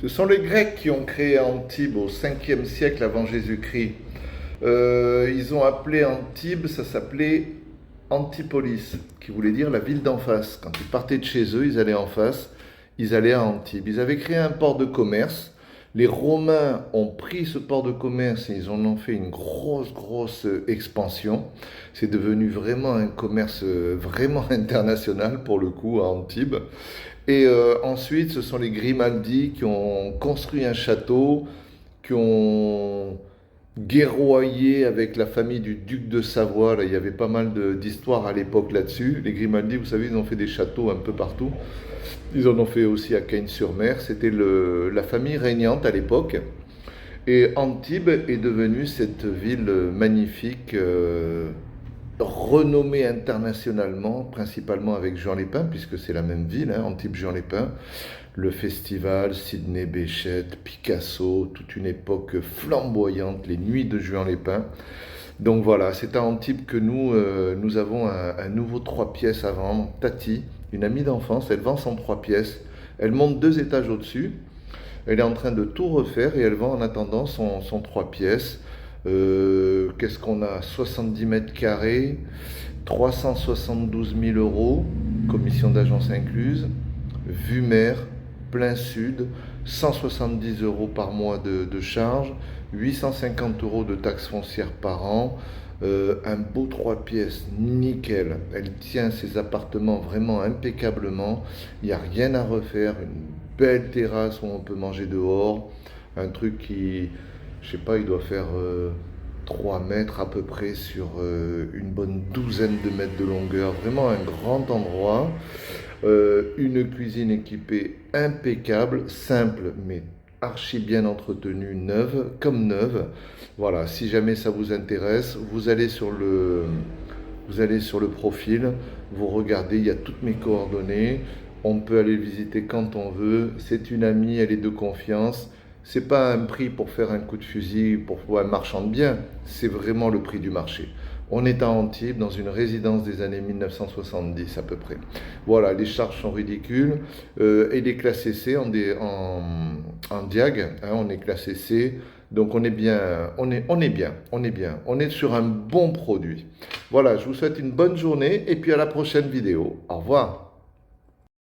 Ce sont les Grecs qui ont créé Antibes au 5e siècle avant Jésus-Christ. Ils ont appelé Antibes, ça s'appelait Antipolis, qui voulait dire la ville d'en face. Quand ils partaient de chez eux, ils allaient en face, ils allaient à Antibes. Ils avaient créé un port de commerce. Les Romains ont pris ce port de commerce et ils en ont fait une grosse expansion. C'est devenu vraiment un commerce vraiment international pour le coup à Antibes. Et ensuite, ce sont les Grimaldi qui ont construit un château, qui ont guerroyé avec la famille du duc de Savoie. Là, il y avait pas mal d'histoires à l'époque là-dessus. Les Grimaldi, vous savez, ils ont fait des châteaux un peu partout. Ils en ont fait aussi à Cagnes-sur-Mer. C'était la famille régnante à l'époque. Et Antibes est devenue cette ville magnifique, renommée internationalement, principalement avec Jean Lépin, puisque c'est la même ville, hein, Antibes-Jean Lépin. Le festival, Sidney Bechet, Picasso, toute une époque flamboyante, les nuits de Juan Lépin. Donc voilà, c'est à Antibes que nous avons un nouveau 3 pièces à vendre. Tati, une amie d'enfance, elle vend son 3 pièces. Elle monte 2 étages au-dessus. Elle est en train de tout refaire et elle vend en attendant son 3 pièces. Qu'est-ce qu'on a? 70 mètres carrés, 372 000 euros, commission d'agence incluse, vue mer, plein sud, 170 euros par mois de charge, 850 euros de taxes foncières par an, un beau 3 pièces, nickel. Elle tient ses appartements vraiment impeccablement, il n'y a rien à refaire, une belle terrasse où on peut manger dehors, un truc qui, je sais pas, il doit faire 3 mètres à peu près sur une bonne douzaine de mètres de longueur, vraiment un grand endroit. Une cuisine équipée impeccable, simple mais archi bien entretenue, neuve comme neuve. Voilà, si jamais ça vous intéresse, vous allez sur le profil, vous regardez, il y a toutes mes coordonnées. On peut aller le visiter quand on veut. C'est une amie, elle est de confiance. C'est pas un prix pour faire un coup de fusil pour un marchand de biens, c'est vraiment le prix du marché. On est à Antibes, dans une résidence des années 1970 à peu près. Voilà, les charges sont ridicules. Et les classés C en diag, hein, on est classé C. Donc on est bien, on est bien, on est bien. On est sur un bon produit. Voilà, je vous souhaite une bonne journée et puis à la prochaine vidéo. Au revoir.